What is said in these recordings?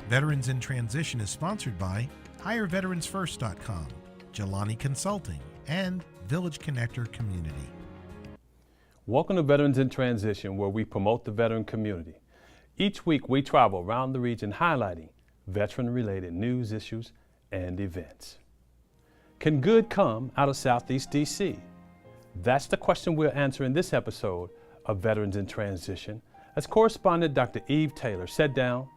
Veterans in Transition is sponsored by HireVeteransFirst.com, Jelani Consulting, and Village Connector Community. Welcome to Veterans in Transition, where we promote the veteran community. Each week we travel around the region highlighting veteran-related news, issues, and events. Can good come out of Southeast DC? That's the question we'll answer in this episode of Veterans in Transition, as correspondent Dr. Eve Taylor sat down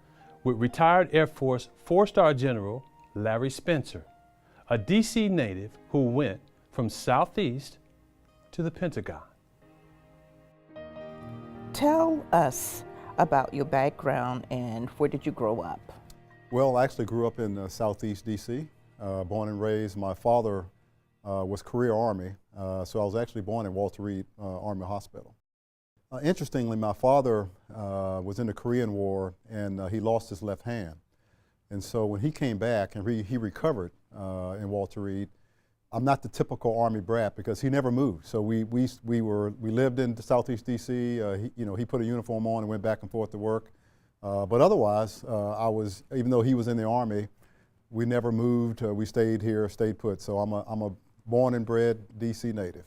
with retired Air Force 4-star General Larry Spencer, a DC native who went from Southeast to the Pentagon. Tell us about your background and where did you grow up? Well, I actually grew up in Southeast DC, born and raised. My father was career Army, so I was actually born in Walter Reed Army Hospital. Interestingly, my father was in the Korean War and he lost his left hand. And so when he came back and he recovered in Walter Reed, I'm not the typical Army brat because he never moved. So we lived in Southeast DC. He put a uniform on and went back and forth to work. But otherwise, even though he was in the Army, we never moved. We stayed here, stayed put. So I'm a born and bred DC native.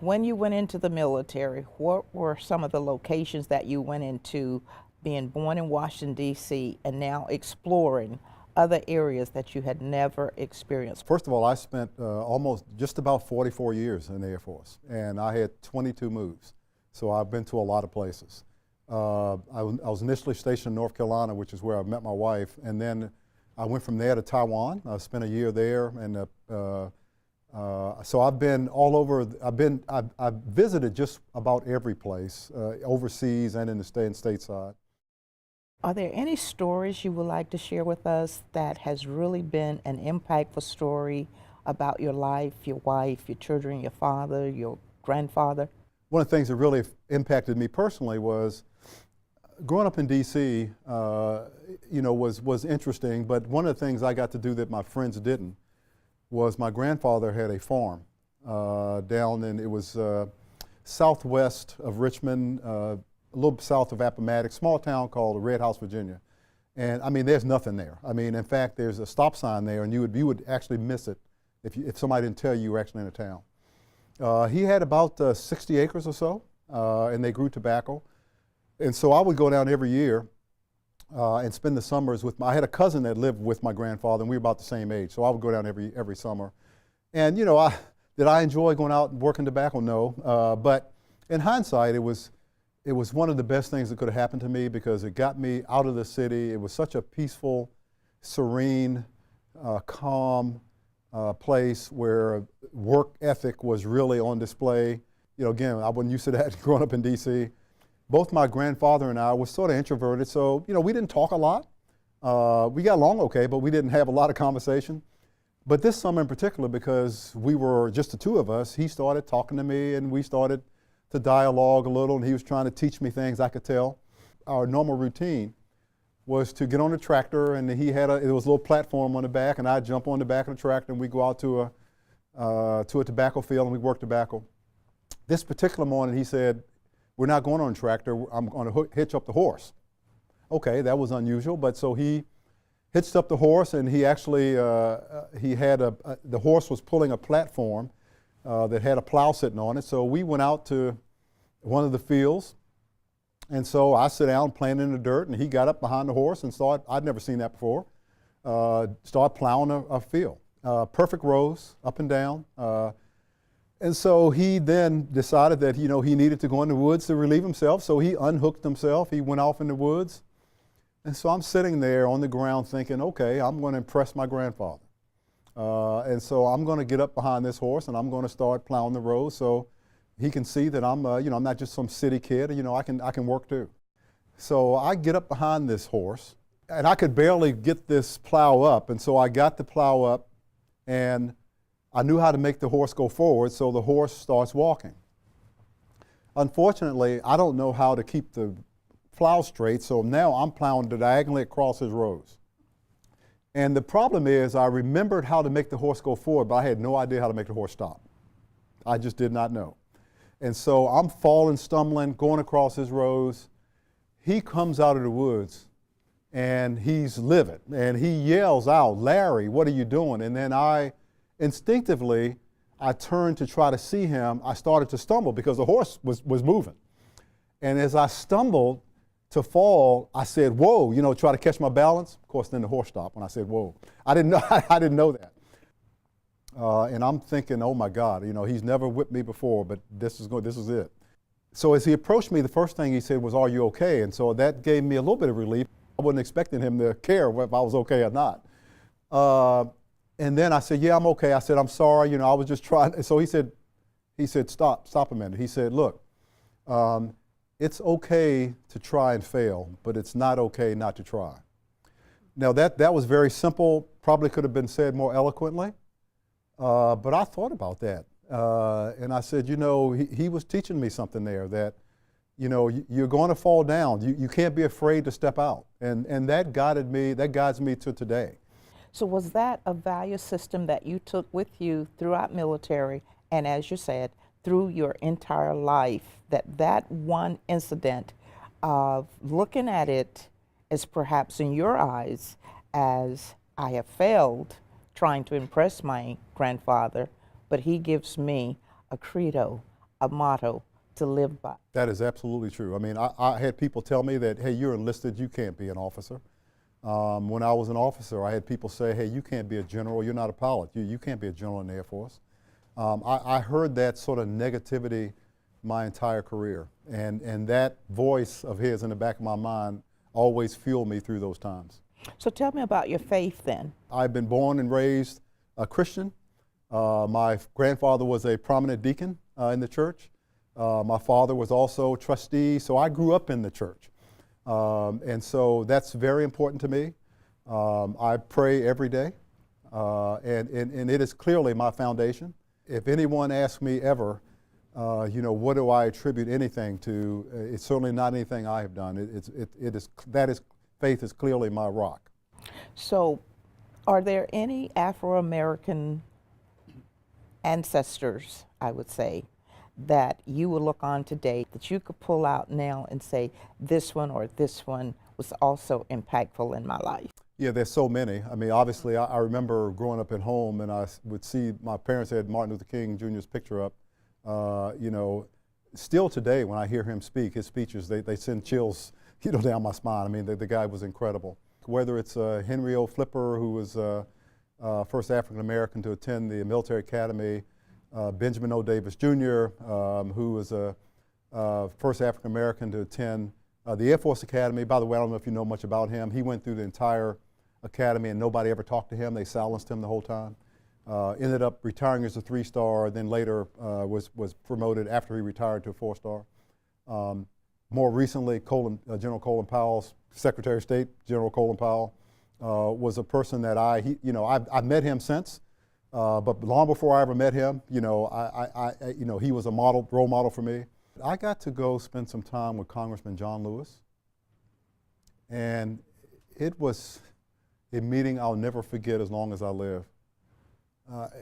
When you went into the military, what were some of the locations that you went into, being born in Washington, D.C., and now exploring other areas that you had never experienced? First of all, I spent almost just about 44 years in the Air Force, and I had 22 moves. So I've been to a lot of places. I was initially stationed in North Carolina, which is where I met my wife, and then I went from there to Taiwan. I spent a year there, and so I've been all over. I've visited just about every place, overseas and in the state and stateside. Are there any stories you would like to share with us that has really been an impactful story about your life, your wife, your children, your father, your grandfather? One of the things that really impacted me personally was growing up in D.C. Was interesting, but one of the things I got to do that my friends didn't was my grandfather had a farm down in, it was southwest of Richmond, a little south of Appomattox, small town called Red House, Virginia. And I mean, there's nothing there. I mean, in fact, there's a stop sign there and you would actually miss it if somebody didn't tell you were actually in a town. He had about 60 acres or so, and they grew tobacco. And so I would go down every year and spend the summers with I had a cousin that lived with my grandfather, and we were about the same age, so I would go down every summer. And did I enjoy going out and working tobacco? No, but in hindsight, it was one of the best things that could have happened to me because it got me out of the city. It was such a peaceful, serene, calm place where work ethic was really on display. Again, I wasn't used to that growing up in D.C. Both my grandfather and I were sort of introverted, so we didn't talk a lot. We got along okay, but we didn't have a lot of conversation. But this summer in particular, because we were just the two of us, he started talking to me and we started to dialogue a little, and he was trying to teach me things I could tell. Our normal routine was to get on the tractor, and it was a little platform on the back, and I'd jump on the back of the tractor and we'd go out to a tobacco field and we'd work tobacco. This particular morning he said, "We're not going on a tractor, I'm going to hitch up the horse." Okay, that was unusual, but so he hitched up the horse, and he actually, the horse was pulling a platform that had a plow sitting on it. So we went out to one of the fields, and so I sit down playing in the dirt, and he got up behind the horse and I'd never seen that before, start plowing a field. Perfect rows, up and down. And so he then decided that he needed to go in the woods to relieve himself, so he unhooked himself, he went off in the woods. And so I'm sitting there on the ground thinking, okay, I'm going to impress my grandfather. And so I'm going to get up behind this horse and I'm going to start plowing the rows so he can see that I'm not just some city kid, I can work too. So I get up behind this horse and I could barely get this plow up, and so I got the plow up and I knew how to make the horse go forward, so the horse starts walking. Unfortunately, I don't know how to keep the plow straight, so now I'm plowing diagonally across his rows. And the problem is I remembered how to make the horse go forward, but I had no idea how to make the horse stop. I just did not know. And so I'm falling, stumbling, going across his rows. He comes out of the woods and he's livid, and he yells out, "Larry, what are you doing?" And then instinctively, I turned to try to see him. I started to stumble because the horse was moving. And as I stumbled to fall, I said, "Whoa," try to catch my balance. Of course, then the horse stopped when I said, "Whoa." I didn't know, I didn't know that. And I'm thinking, oh my God, he's never whipped me before, but this is it. So as he approached me, the first thing he said was, "Are you okay?" And so that gave me a little bit of relief. I wasn't expecting him to care if I was okay or not. And then I said, "Yeah, I'm okay." I said, "I'm sorry, I was just trying." And so he said, stop a minute. He said, "Look, it's okay to try and fail, but it's not okay not to try." Now that was very simple, probably could have been said more eloquently, but I thought about that. And I said, he was teaching me something there that, you're going to fall down. You can't be afraid to step out. And that guides me to today. So was that a value system that you took with you throughout military, and as you said, through your entire life, that one incident of looking at it as perhaps in your eyes as I have failed trying to impress my grandfather, but he gives me a credo, a motto to live by? That is absolutely true. I mean, I had people tell me that, "Hey, you're enlisted, you can't be an officer." When I was an officer, I had people say, "Hey, you can't be a general, you're not a pilot. You can't be a general in the Air Force." I heard that sort of negativity my entire career. And that voice of his in the back of my mind always fueled me through those times. So tell me about your faith then. I've been born and raised a Christian. My grandfather was a prominent deacon in the church. My father was also trustee, so I grew up in the church. And so that's very important to me. I pray every day, and it is clearly my foundation. If anyone asks me ever, what do I attribute anything to, it's certainly not anything I have done. Faith is clearly my rock. So are there any Afro-American ancestors, I would say, that you will look on today that you could pull out now and say, this one or this one was also impactful in my life? Yeah, there's so many. I mean, obviously, I remember growing up at home, and I would see my parents had Martin Luther King Jr.'s picture up. Still today, when I hear him speak, his speeches, they send chills, down my spine. I mean, the guy was incredible. Whether it's Henry O. Flipper, who was first African-American to attend the military academy, Benjamin O. Davis Jr., who was first African-American to attend the Air Force Academy. By the way, I don't know if you know much about him. He went through the entire academy and nobody ever talked to him. They silenced him the whole time. Ended up retiring as a 3-star, then later was promoted after he retired to a 4-star. More recently, General Colin Powell, Secretary of State, General Colin Powell, was a person that I've met him since. But long before I ever met him, he was a role model for me. I got to go spend some time with Congressman John Lewis, and it was a meeting I'll never forget as long as I live.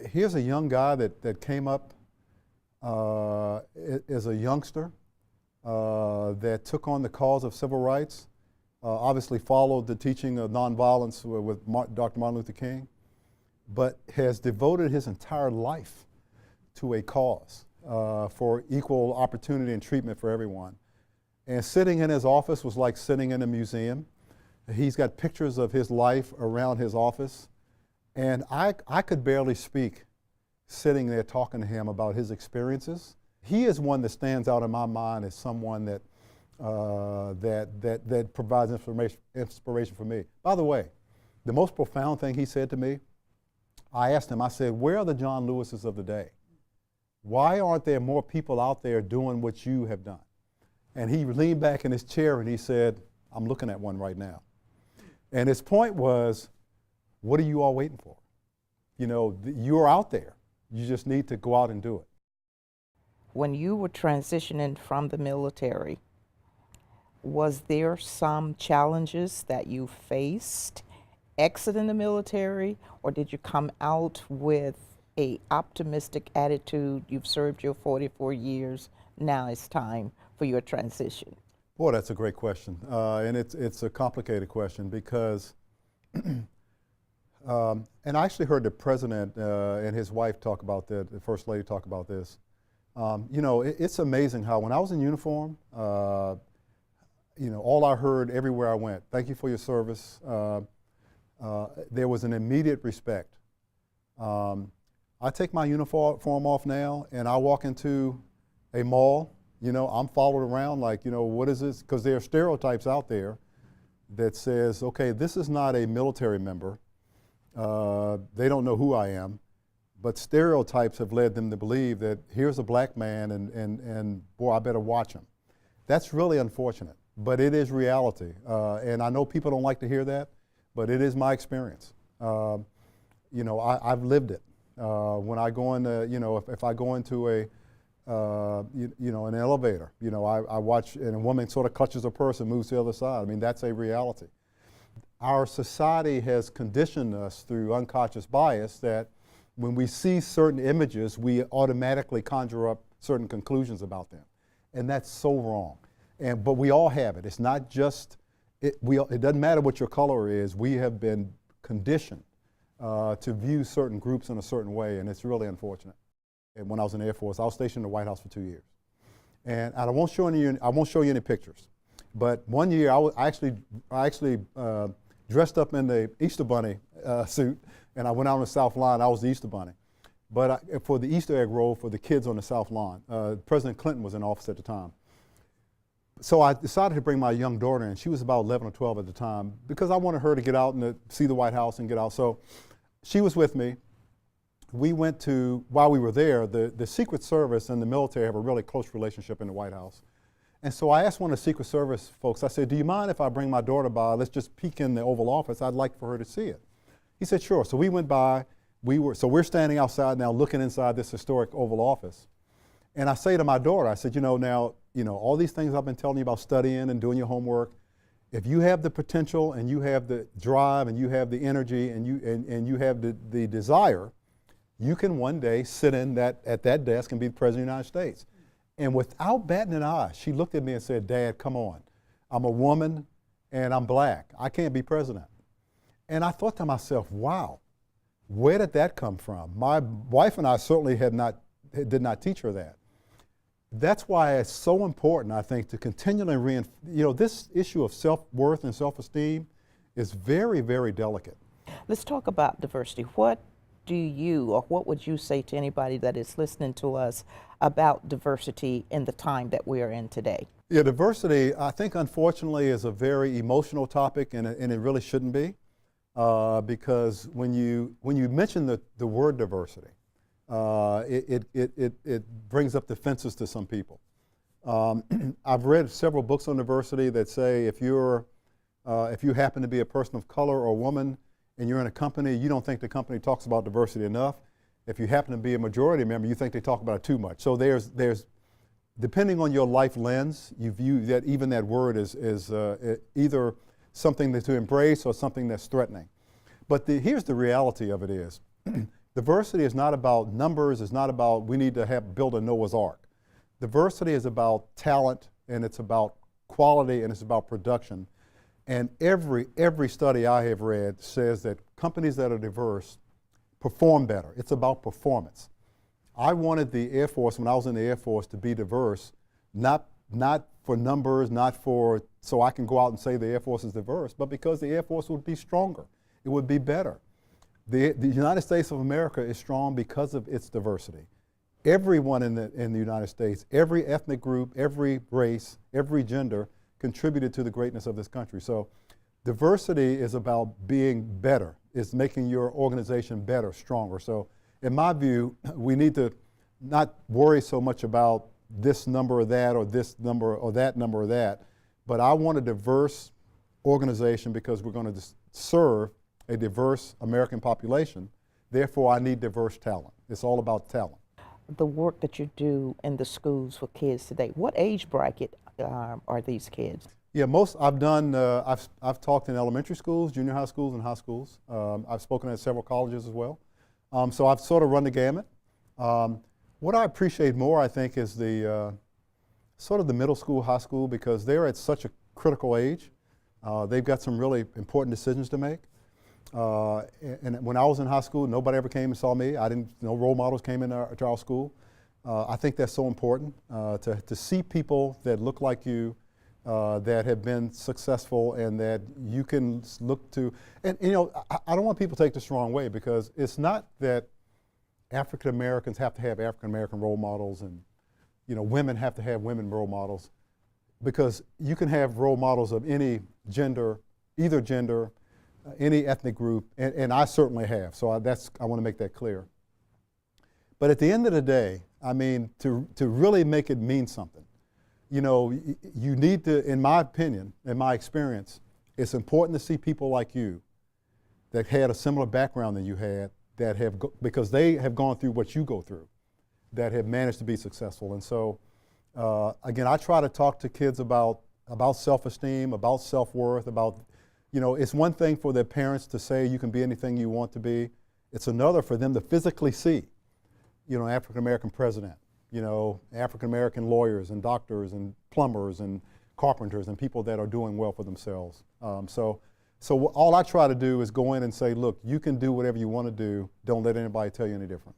Here's a young guy that came up as a youngster, that took on the cause of civil rights, obviously followed the teaching of nonviolence with Dr. Martin Luther King, but has devoted his entire life to a cause for equal opportunity and treatment for everyone. And sitting in his office was like sitting in a museum. He's got pictures of his life around his office. And I could barely speak sitting there talking to him about his experiences. He is one that stands out in my mind as someone that provides inspiration for me. By the way, the most profound thing he said to me, I asked him, I said, where are the John Lewises of the day? Why aren't there more people out there doing what you have done? And he leaned back in his chair and he said, I'm looking at one right now. And his point was, what are you all waiting for? You're out there. You just need to go out and do it. When you were transitioning from the military, was there some challenges that you faced exiting the military, or did you come out with an optimistic attitude? You've served your 44 years, now it's time for your transition. Boy, that's a great question, and it's a complicated question because, and I actually heard the president and his wife talk about that, the first lady talk about this. You know, it's amazing how when I was in uniform, you know, all I heard everywhere I went, thank you for your service. There was an immediate respect. I take my uniform off now and I walk into a mall, you know, I'm followed around like, you know, what is this? Because there are stereotypes out there that says, okay, this is not a military member. They don't know who I am. But stereotypes have led them to believe that here's a black man and boy, I better watch him. That's really unfortunate, but it is reality. And I know people don't like to hear that, but it is my experience. You know, I've lived it. When I go into, you know, if I go into a, you know, an elevator, you know, I watch, and a woman sort of clutches a purse and moves to the other side. I mean, that's a reality. Our society has conditioned us through unconscious bias that when we see certain images, we automatically conjure up certain conclusions about them. And that's so wrong. But we all have it. It's not just, it doesn't matter what your color is. We have been conditioned to view certain groups in a certain way, and it's really unfortunate. And when I was in the Air Force, I was stationed in the White House for 2 years. And I won't show you any pictures. But one year, I actually dressed up in the Easter Bunny suit, and I went out on the South Lawn. I was the Easter Bunny. But for the Easter egg roll for the kids on the South Lawn, President Clinton was in office at the time. So I decided to bring my young daughter in. She was about 11 or 12 at the time because I wanted her to get out and to see the White House and get out. So she was with me. We went to, while we were there, the Secret Service and the military have a really close relationship in the White House. And so I asked one of the Secret Service folks, I said, do you mind if I bring my daughter by? Let's just peek in the Oval Office. I'd like for her to see it. He said, sure. So we went by. So we're standing outside now looking inside this historic Oval Office. And I say to my daughter, I said, you know, now, you know, all these things I've been telling you about studying and doing your homework, if you have the potential and you have the drive and you have the energy and you have the desire, you can one day sit at that desk and be the President of the United States. And without batting an eye, she looked at me and said, Dad, come on. I'm a woman and I'm black. I can't be president. And I thought to myself, wow, where did that come from? My wife and I certainly did not teach her that. That's why it's so important, I think, to continually reinforce, you know, this issue of self-worth and self-esteem is very, very delicate. Let's talk about diversity. What do you, or what would you say to anybody that is listening to us about diversity in the time that we are in today? Yeah, diversity, I think, unfortunately, is a very emotional topic, and it really shouldn't be, because when you mention the word diversity, it brings up defenses to some people. I've read several books on diversity that say if you happen to be a person of color or a woman and you're in a company, you don't think the company talks about diversity enough. If you happen to be a majority member, you think they talk about it too much. So there's depending on your life lens, you view that even that word is either something to embrace or something that's threatening. But here's the reality of it is, diversity is not about numbers, it's not about we need to build a Noah's Ark. Diversity is about talent, and it's about quality, and it's about production. And every study I have read says that companies that are diverse perform better. It's about performance. I wanted the Air Force, when I was in the Air Force, to be diverse, not for numbers, not for so I can go out and say the Air Force is diverse, but because the Air Force would be stronger. It would be better. The United States of America is strong because of its diversity. Everyone in the United States, every ethnic group, every race, every gender contributed to the greatness of this country. So diversity is about being better. It's making your organization better, stronger. So in my view, we need to not worry so much about this number or that, or this number or that number or that, but I want a diverse organization because we're going to serve a diverse American population. Therefore, I need diverse talent. It's all about talent. The work that you do in the schools for kids today, what age bracket are these kids? Yeah, I've talked in elementary schools, junior high schools, and high schools. I've spoken at several colleges as well. So I've sort of run the gamut. What I appreciate more, I think, is the sort of the middle school, high school, because they're at such a critical age. They've got some really important decisions to make. And when I was in high school, nobody ever came and saw me. No role models came to our school. I think that's so important to see people that look like you, that have been successful and that you can look to. And you know, I don't want people to take this the wrong way, because it's not that African Americans have to have African American role models and, you know, women have to have women role models, because you can have role models of any gender, either gender, any ethnic group, and I certainly have. So I want to make that clear. But at the end of the day, I mean, to really make it mean something, you know, you need to, in my opinion, in my experience, it's important to see people like you that had a similar background than you had, that have, because they have gone through what you go through, that have managed to be successful. And so, again, I try to talk to kids about self-esteem, about self-worth, about, you know, it's one thing for their parents to say you can be anything you want to be. It's another for them to physically see, you know, African-American president, you know, African-American lawyers and doctors and plumbers and carpenters and people that are doing well for themselves. So all I try to do is go in and say, look, you can do whatever you want to do. Don't let anybody tell you any different.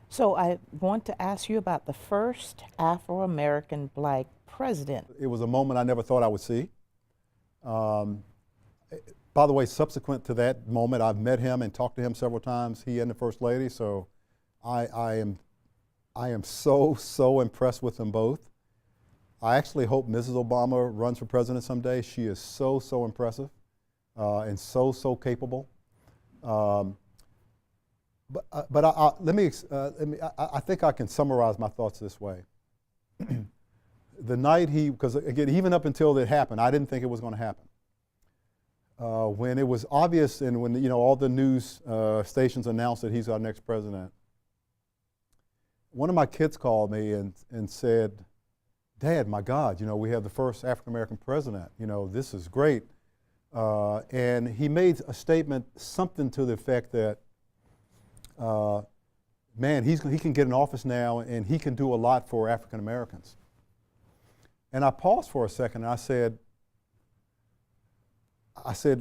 So I want to ask you about the first Afro-American black president. It was a moment I never thought I would see. By the way, subsequent to that moment, I've met him and talked to him several times, he and the First Lady, so I am so impressed with them both. I actually hope Mrs. Obama runs for president someday. She is so impressive and so capable. But I think I can summarize my thoughts this way. The night because again, even up until it happened, I didn't think it was going to happen. When it was obvious, and when, you know, all the news stations announced that he's our next president, one of my kids called me and said, "Dad, my God, you know, we have the first African-American president. You know, this is great." And he made a statement, something to the effect that, man, he can get in office now and he can do a lot for African Americans. And I paused for a second and I said,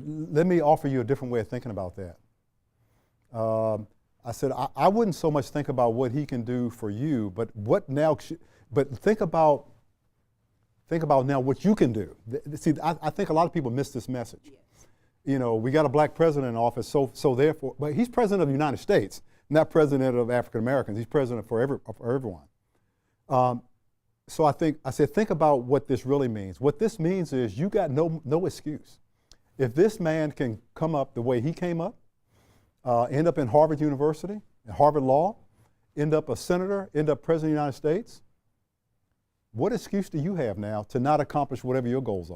let me offer you a different way of thinking about that. I said, I wouldn't so much think about what he can do for you, but think about now what you can do. See, I think a lot of people miss this message. Yes. You know, we got a black president in office, so therefore, but he's president of the United States, not president of African Americans. He's president for everyone. So I said, think about what this really means. What this means is you got no excuse. If this man can come up the way he came up, end up in Harvard University, Harvard Law, end up a senator, end up president of the United States, what excuse do you have now to not accomplish whatever your goals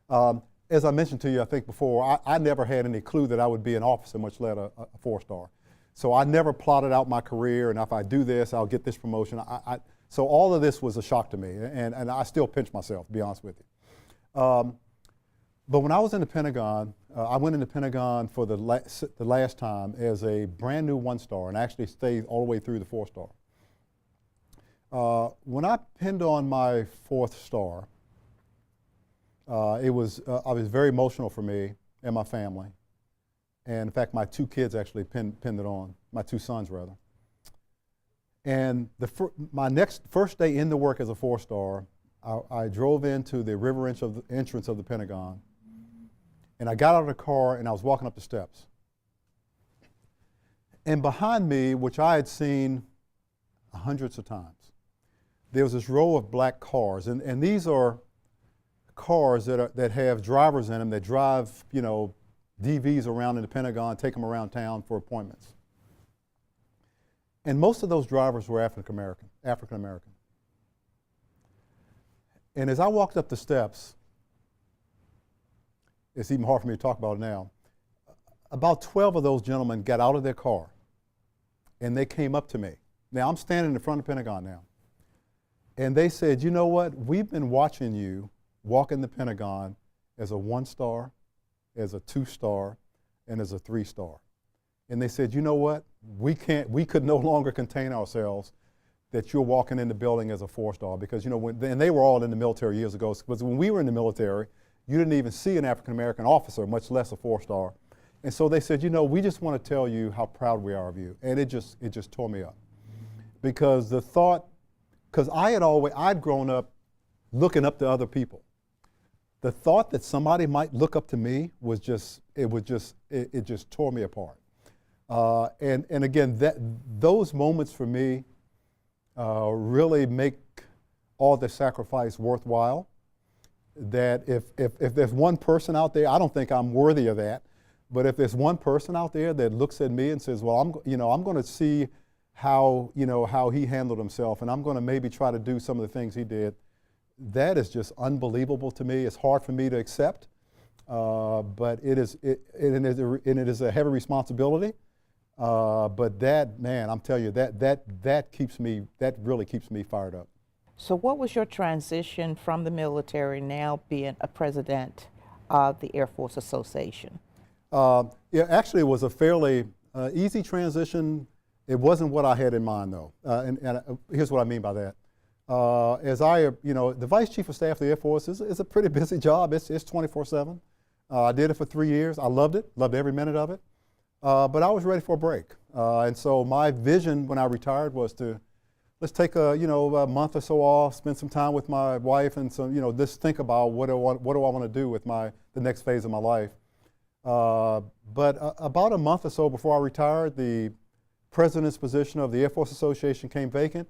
are? As I mentioned to you, I think before, I never had any clue that I would be an officer, much less a 4-star. So I never plotted out my career, and if I do this, I'll get this promotion. So all of this was a shock to me, and I still pinch myself, to be honest with you. But when I was in the Pentagon, I went in the Pentagon for the last time as a brand new 1-star, and actually stayed all the way through the 4-star. When I pinned on my 4th star, it was very emotional for me and my family. And in fact, my 2 kids actually pinned it on, my 2 sons rather. And my first day in the work as a 4-star, I drove into the river entrance of the Pentagon, and I got out of the car and I was walking up the steps. And behind me, which I had seen hundreds of times, there was this row of black cars, and these are cars that have drivers in them that drive, you know, DVs around in the Pentagon, take them around town for appointments. And most of those drivers were African American. And as I walked up the steps, it's even hard for me to talk about it now, about 12 of those gentlemen got out of their car and they came up to me. Now I'm standing in front of the Pentagon now. And they said, you know what, we've been watching you walk in the Pentagon as a 1-star, as a 2-star, and as a 3-star. And they said, you know what, we could no longer contain ourselves, that you're walking in the building as a 4-star, because and they were all in the military years ago, because when we were in the military, you didn't even see an African-American officer, much less a 4-star. And so they said, we just want to tell you how proud we are of you. And it just tore me up. Because because I'd grown up looking up to other people. The thought that somebody might look up to me it just tore me apart. And again, those moments for me really make all the sacrifice worthwhile. That if there's one person out there, I don't think I'm worthy of that, but if there's one person out there that looks at me and says, well, I'm going to see how he handled himself, and I'm going to maybe try to do some of the things he did, that is just unbelievable to me. It's hard for me to accept, but it is a heavy responsibility. But that, man, I'm telling you, that really keeps me fired up. So what was your transition from the military, now being a president of the Air Force Association? Yeah, actually, it was a fairly easy transition. It wasn't what I had in mind, though. And here's what I mean by that. The Vice Chief of Staff of the Air Force is a pretty busy job. It's 24/7. I did it for 3 years. I loved it, loved every minute of it. But I was ready for a break. And so my vision when I retired was to let's take a month or so off, spend some time with my wife, and just think about what do I want to do with the next phase of my life. But about a month or so before I retired, the president's position of the Air Force Association came vacant.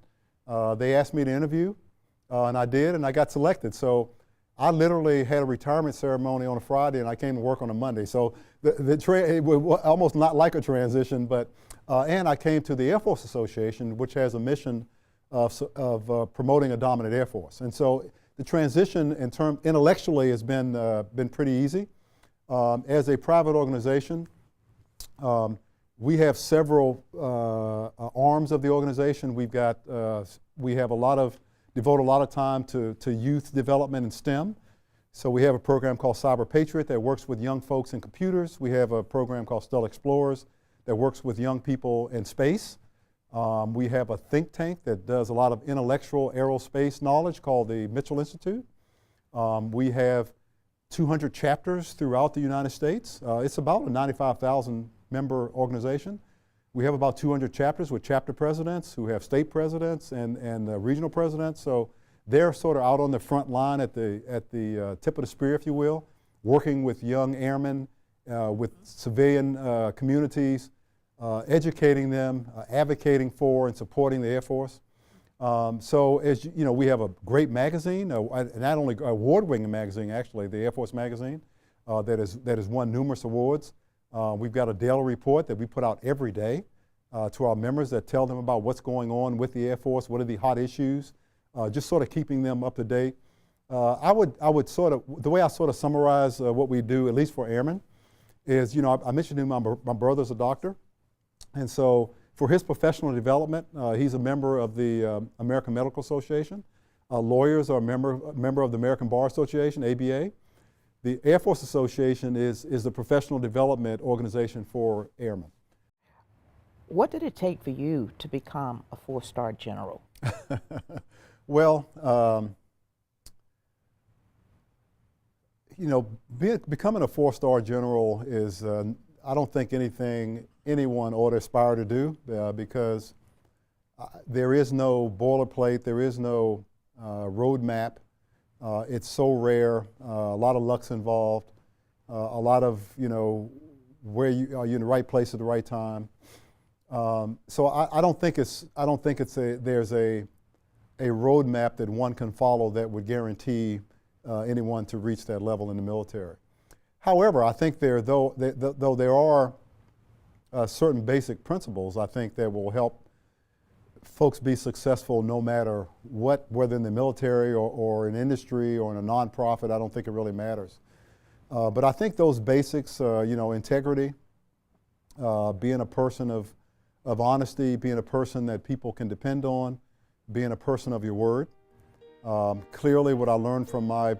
They asked me to interview, and I did, and I got selected. So I literally had a retirement ceremony on a Friday, and I came to work on a Monday. So it was almost not like a transition, but and I came to the Air Force Association, which has a mission of promoting a dominant Air Force. And so the transition intellectually has been pretty easy. As a private organization, we have several arms of the organization. We devote a lot of time to youth development in STEM. So we have a program called Cyber Patriot that works with young folks in computers. We have a program called Stellar Explorers that works with young people in space. We have a think tank that does a lot of intellectual aerospace knowledge called the Mitchell Institute. We have 200 chapters throughout the United States. It's about a 95,000 member organization. We have about 200 chapters with chapter presidents who have state presidents and regional presidents. So they're sort of out on the front line at the tip of the spear, if you will, working with young airmen, with civilian communities, educating them, advocating for and supporting the Air Force. So as we have a great magazine, not only award-winning magazine actually, the Air Force magazine, that has won numerous awards. We've got a daily report that we put out every day to our members that tell them about what's going on with the Air Force, what are the hot issues, just sort of keeping them up to date. I would sort of, the way I sort of summarize what we do, at least for airmen, is, I mentioned to you my brother's a doctor, and so for his professional development, he's a member of the American Medical Association. Lawyers are a member of the American Bar Association, ABA. The Air Force Association is the professional development organization for airmen. What did it take for you to become a 4-star general? Well, becoming a 4-star general is, I don't think anyone ought to aspire to do, because there is no boilerplate, there is no roadmap. It's so rare, a lot of luck's involved, a lot of, where are you in the right place at the right time. So I don't think there's a roadmap that one can follow that would guarantee anyone to reach that level in the military. However, I think though there are certain basic principles, I think, that will help folks be successful no matter what, whether in the military or in industry or in a nonprofit. I don't think it really matters. But I think those basics, integrity, being a person of honesty, being a person that people can depend on, being a person of your word. Clearly what I learned from my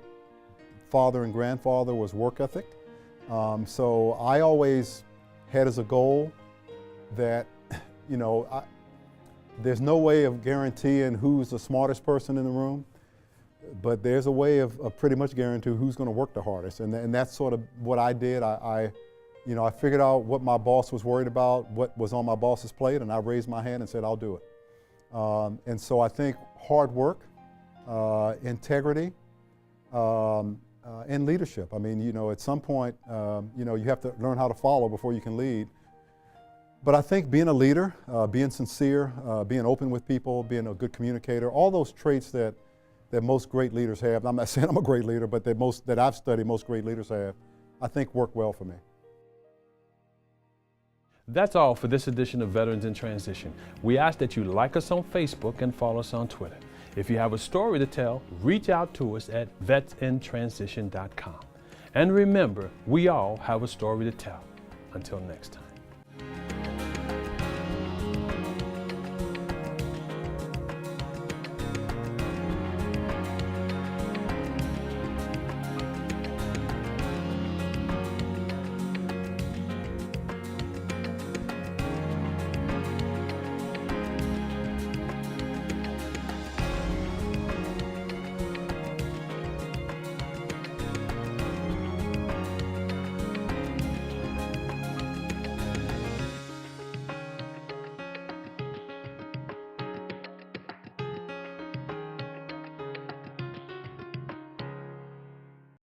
father and grandfather was work ethic. So I always had as a goal that, There's no way of guaranteeing who's the smartest person in the room, but there's a way of pretty much guaranteeing who's going to work the hardest, and that's sort of what I did. I figured out what my boss was worried about, what was on my boss's plate, and I raised my hand and said, I'll do it. And so I think hard work, integrity, and leadership. I mean, at some point, you have to learn how to follow before you can lead. But I think being a leader, being sincere, being open with people, being a good communicator, all those traits that most great leaders have. I'm not saying I'm a great leader, but that I've studied most great leaders have, I think work well for me. That's all for this edition of Veterans in Transition. We ask that you like us on Facebook and follow us on Twitter. If you have a story to tell, reach out to us at vetsintransition.com. And remember, we all have a story to tell. Until next time.